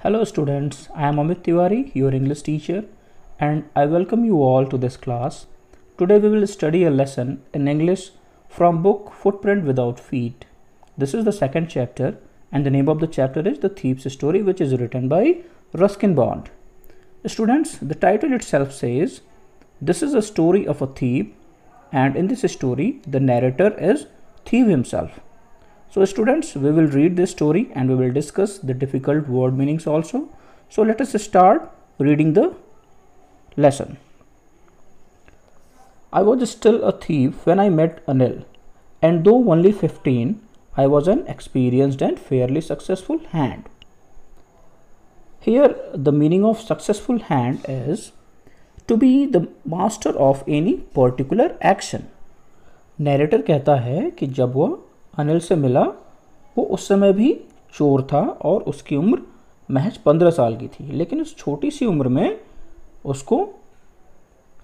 Hello students, I am Amit Tiwari, your English teacher, and I welcome you all to this class. Today we will study a lesson in English from book Footprint Without Feet. This is the second chapter and the name of the chapter is The Thief's Story, which is written by Ruskin Bond. Students, the title itself says, this is a story of a thief, and in this story the narrator is thief himself. So students, we will read this story and we will discuss the difficult word meanings also. So let us start reading the lesson. I was still a thief when I met Anil, and though only 15, I was an experienced and fairly successful hand. Here the meaning of successful hand is to be the master of any particular action. Narrator कहता है कि जब वह अनिल से मिला वो उस समय भी चोर था और उसकी उम्र महज 15 साल की थी, लेकिन उस छोटी सी उम्र में उसको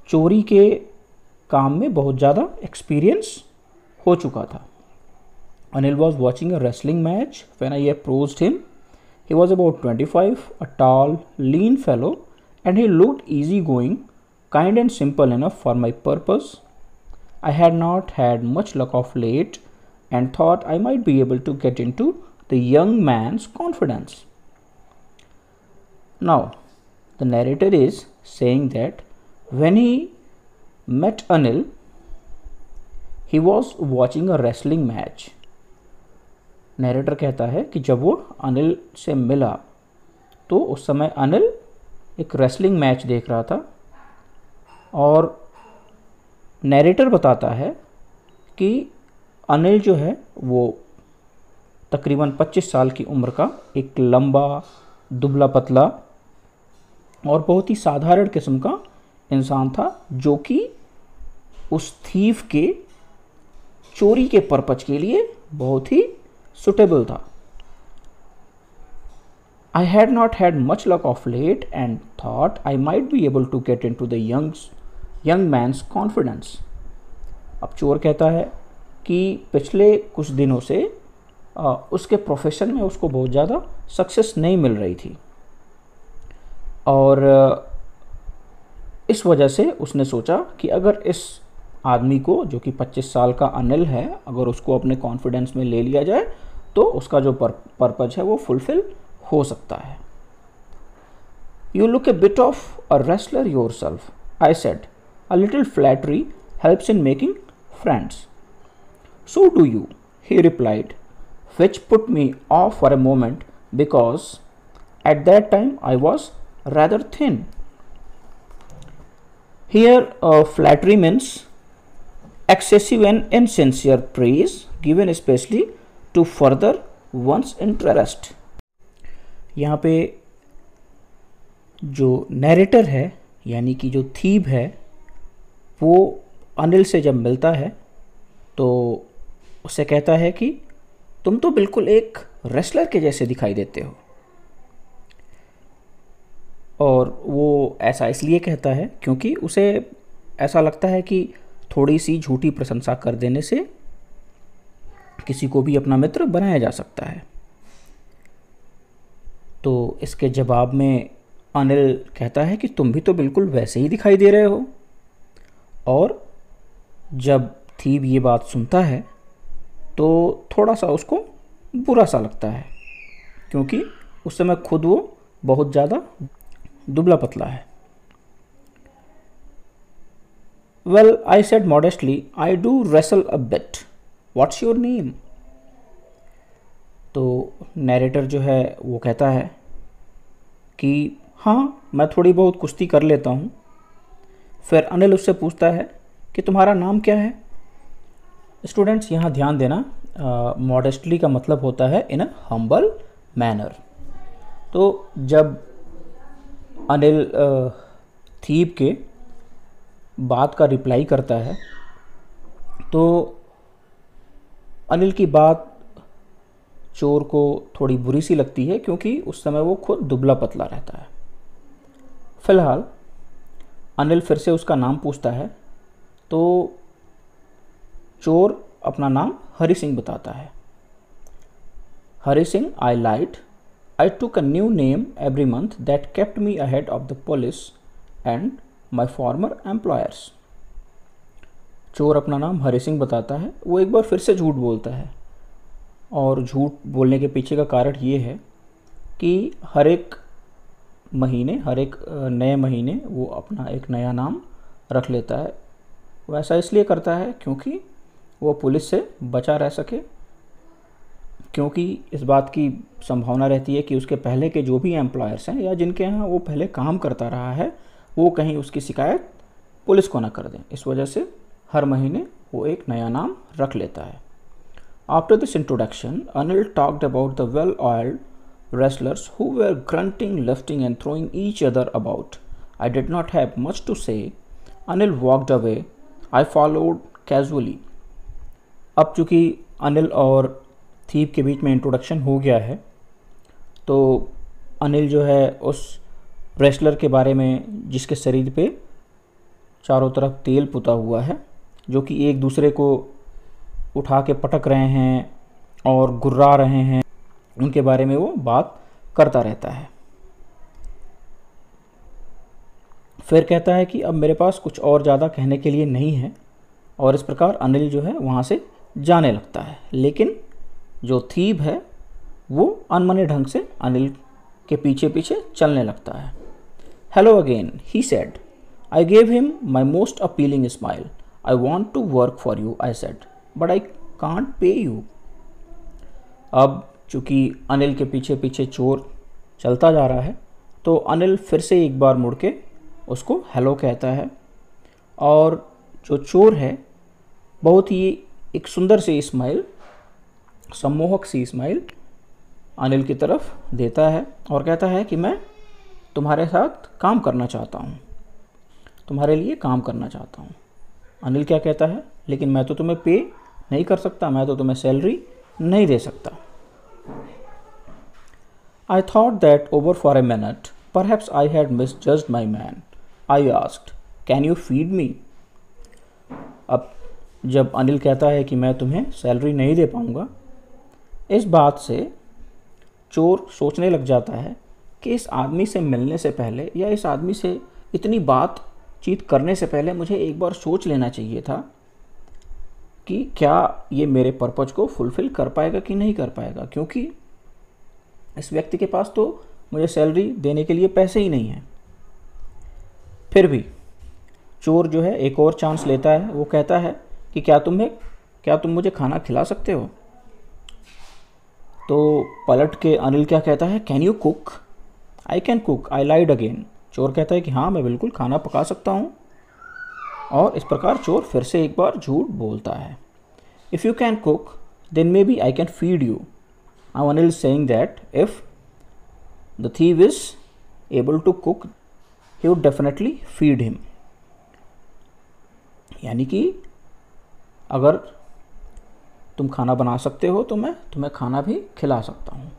चोरी के काम में बहुत ज़्यादा एक्सपीरियंस हो चुका था. Anil was watching a wrestling match when I approached him. He was about 25, a tall lean fellow, and he looked easy going, kind and simple enough for my purpose. I had not had much luck of late and thought I might be able to get into the young man's confidence. Now, the narrator is saying that when he met Anil, he was watching a wrestling match. Narrator कहता है कि जब वो अनिल से मिला तो उस समय अनिल एक रेसलिंग मैच देख रहा था, और नैरेटर बताता है कि अनिल जो है वो तकरीबन 25 साल की उम्र का एक लंबा, दुबला पतला और बहुत ही साधारण किस्म का इंसान था, जो कि उस थीफ के चोरी के पर्पज के लिए बहुत ही सुटेबल था. I had not had much luck of late and thought I might be able to get into the young man's confidence. अब चोर कहता है कि पिछले कुछ दिनों से उसके प्रोफेशन में उसको बहुत ज़्यादा सक्सेस नहीं मिल रही थी, और इस वजह से उसने सोचा कि अगर इस आदमी को, जो कि 25 साल का अनिल है, अगर उसको अपने कॉन्फिडेंस में ले लिया जाए तो उसका जो पर्पज है वो फुलफिल हो सकता है. You look a bit of a wrestler yourself, I said. A little flattery helps in making friends. So do you, he replied, which put me off for a moment because at that time I was rather thin. Here flattery means excessive and insincere praise given especially to further one's interest. यहाँ पे जो narrator है यानी कि जो थीब है वो अनिल से जब मिलता है तो उससे कहता है कि तुम तो बिल्कुल एक रेसलर के जैसे दिखाई देते हो. और वो ऐसा इसलिए कहता है क्योंकि उसे ऐसा लगता है कि थोड़ी सी झूठी प्रशंसा कर देने से किसी को भी अपना मित्र बनाया जा सकता है. तो इसके जवाब में अनिल कहता है कि तुम भी तो बिल्कुल वैसे ही दिखाई दे रहे हो. और जब थीब ये बात सुनता है तो थोड़ा सा उसको बुरा सा लगता है, क्योंकि उस समय खुद वो बहुत ज़्यादा दुबला पतला है. Well, I said modestly, I do wrestle a bit. What's your name? तो नैरेटर जो है वो कहता है कि हाँ, मैं थोड़ी बहुत कुश्ती कर लेता हूँ. फिर अनिल उससे पूछता है कि तुम्हारा नाम क्या है? स्टूडेंट्स, यहाँ ध्यान देना, मॉडेस्टली का मतलब होता है इन अ हम्बल मैनर. तो जब अनिल थीब के बात का रिप्लाई करता है तो अनिल की बात चोर को थोड़ी बुरी सी लगती है, क्योंकि उस समय वो खुद दुबला पतला रहता है. फिलहाल अनिल फिर से उसका नाम पूछता है तो चोर अपना नाम हरि सिंह बताता है. हरि सिंह, आई light, I took a new name every month that kept me ahead of the police and my former employers. चोर अपना नाम हरि सिंह बताता है। वो एक बार फिर से झूठ बोलता है और झूठ बोलने के पीछे का कारण ये है कि हर एक नए महीने वो अपना एक नया नाम रख लेता है। वो ऐसा इसलिए करता है क्योंकि वो पुलिस से बचा रह सके, क्योंकि इस बात की संभावना रहती है कि उसके पहले के जो भी एम्प्लॉयर्स हैं या जिनके यहाँ वो पहले काम करता रहा है वो कहीं उसकी शिकायत पुलिस को ना कर दें। इस वजह से हर महीने वो एक नया नाम रख लेता है। After this introduction Anil talked about the well oiled wrestlers who were grunting, lifting and throwing each other about. I did not have much to say. Anil walked away. I followed casually. अब चूँकि अनिल और thief के बीच में introduction हो गया है तो अनिल जो है उस रेसलर के बारे में जिसके शरीर पे चारों तरफ तेल पुता हुआ है, जो कि एक दूसरे को उठा के पटक रहे हैं और गुर्रा रहे हैं, उनके बारे में वो बात करता रहता है। फिर कहता है कि अब मेरे पास कुछ और ज़्यादा कहने के लिए नहीं है और इस प्रकार अनिल जो है वहाँ से जाने लगता है। लेकिन जो थीप है वो अनमने ढंग से अनिल के पीछे पीछे चलने लगता है। Hello again he said. I gave him my most appealing smile. I want to work for you I said but I can't pay you. अब चूँकि अनिल के पीछे पीछे चोर चलता जा रहा है तो अनिल फिर से एक बार मुड़ के उसको हेलो कहता है और जो चोर है बहुत ही एक सुंदर सी स्माइल, सम्मोहक सी स्माइल अनिल की तरफ देता है और कहता है कि मैं तुम्हारे साथ काम करना चाहता हूँ, तुम्हारे लिए काम करना चाहता हूँ। अनिल क्या कहता है, लेकिन मैं तो तुम्हें पे नहीं कर सकता, मैं तो तुम्हें सैलरी नहीं दे सकता। I thought that over for a minute. Perhaps I had misjudged my man. I asked, "Can you feed me?" अब जब अनिल कहता है कि मैं तुम्हें सैलरी नहीं दे पाऊँगा, इस बात से चोर सोचने लग जाता है कि इस आदमी से मिलने से पहले या इस आदमी से इतनी बातचीत करने से पहले मुझे एक बार सोच लेना चाहिए था कि क्या ये मेरे पर्पज़ को फुलफ़िल कर पाएगा कि नहीं कर पाएगा, क्योंकि इस व्यक्ति के पास तो मुझे सैलरी देने के लिए पैसे ही नहीं हैं। फिर भी चोर जो है एक और चांस लेता है। वो कहता है कि क्या तुम मुझे खाना खिला सकते हो? तो पलट के अनिल क्या कहता है, can you cook? I can cook, I lied again. चोर कहता है कि हाँ मैं बिल्कुल खाना पका सकता हूँ और इस प्रकार चोर फिर से एक बार झूठ बोलता है। If you can cook then maybe I can feed you. Now Anil is saying that if the thief is able to cook, he would definitely feed him. यानी कि अगर तुम खाना बना सकते हो तो मैं तुम्हें खाना भी खिला सकता हूँ।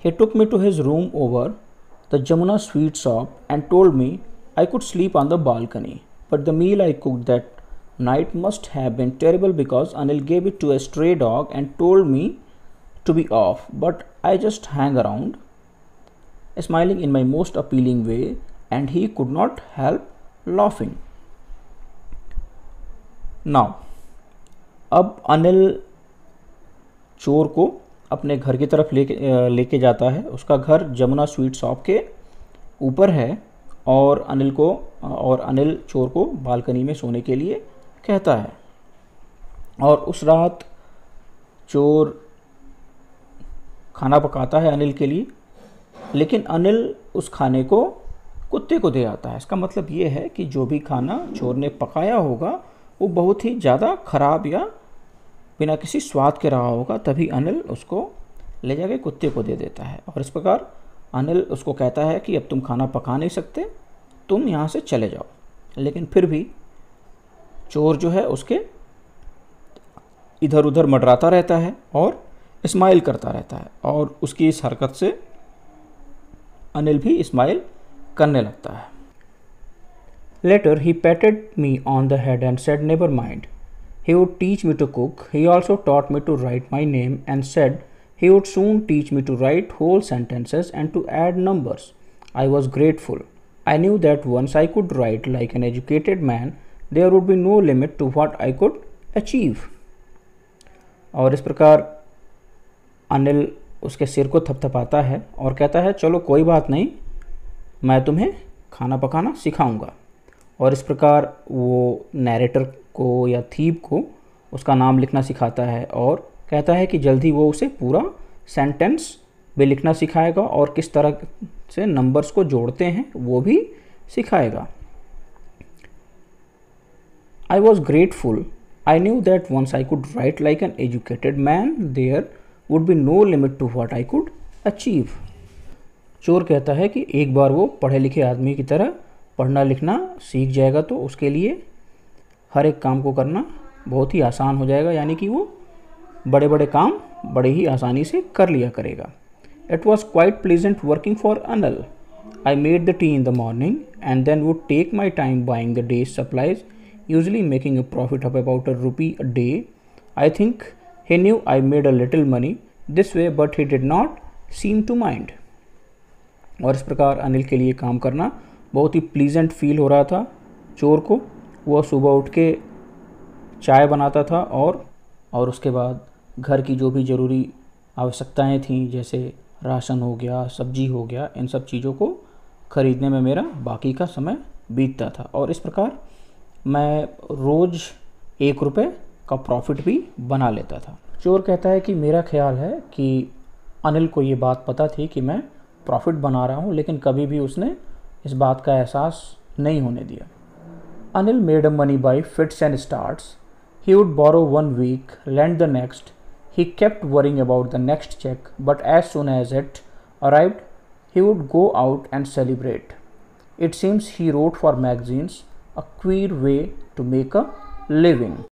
He took me to his room over the Jamuna sweet shop and told me I could sleep on the balcony. But the meal I cooked that night must have been terrible because Anil gave it to a stray dog and told me to be off, but I just hang around, smiling in my most appealing way, and he could not help laughing. Now, अब अनिल चोर को अपने घर की तरफ लेके जाता है। उसका घर जमुना स्वीट शॉप के ऊपर है और अनिल चोर को बालकनी में सोने के लिए कहता है। और उस रात चोर खाना पकाता है अनिल के लिए, लेकिन अनिल उस खाने को कुत्ते को दे आता है। इसका मतलब ये है कि जो भी खाना चोर ने पकाया होगा वो बहुत ही ज़्यादा ख़राब या बिना किसी स्वाद के रहा होगा, तभी अनिल उसको ले जाके कुत्ते को दे देता है। और इस प्रकार अनिल उसको कहता है कि अब तुम खाना पका नहीं सकते, तुम यहाँ से चले जाओ। लेकिन फिर भी चोर जो है उसके इधर उधर मंडराता रहता है और स्माइल करता रहता है और उसकी इस हरकत से अनिल भी स्माइल करने लगता है। Later he patted me on the head and said, "Never mind. He would teach me to cook. He also taught me to write my name and said He would soon teach me to write whole sentences and to add numbers. I was grateful. I knew that once I could write like an educated man, there would be no limit to what I could achieve. और इस प्रकार अनिल उसके सिर को थपथपाता है और कहता है चलो कोई बात नहीं, मैं तुम्हें खाना पकाना सिखाऊंगा। और इस प्रकार वो नैरेटर को या थीप को उसका नाम लिखना सिखाता है और कहता है कि जल्दी वो उसे पूरा सेंटेंस भी लिखना सिखाएगा और किस तरह से नंबर्स को जोड़ते हैं वो भी सिखाएगा। I was grateful. I knew that once I could write like an educated man, there would be no limit to what I could achieve. चोर कहता है कि एक बार वो पढ़े लिखे आदमी की तरह पढ़ना लिखना सीख जाएगा तो उसके लिए हर एक काम को करना बहुत ही आसान हो जाएगा, यानी कि वो बड़े बड़े काम बड़े ही आसानी से कर लिया करेगा। It was quite pleasant working for Anil. I made the tea in the morning and then would take my time buying the day's supplies, usually making a profit of about ₹1 a day. I think he knew I made a little money this way, but he did not seem to mind. और इस प्रकार अनिल के लिए काम करना बहुत ही pleasant feel हो रहा था चोर को। वह सुबह उठ के चाय बनाता था और उसके बाद घर की जो भी ज़रूरी आवश्यकताएं थीं, जैसे राशन हो गया, सब्जी हो गया, इन सब चीज़ों को ख़रीदने में मेरा बाकी का समय बीतता था। और इस प्रकार मैं रोज़ ₹1 का प्रॉफिट भी बना लेता था। चोर कहता है कि मेरा ख्याल है कि अनिल को ये बात पता थी कि मैं प्रॉफिट बना रहा हूँ, लेकिन कभी भी उसने इस बात का एहसास नहीं होने दिया। Anil made a money by fits and starts. He would borrow 1 week, lend the next. He kept worrying about the next check, but as soon as it arrived, he would go out and celebrate. It seems he wrote for magazines, a queer way to make a living.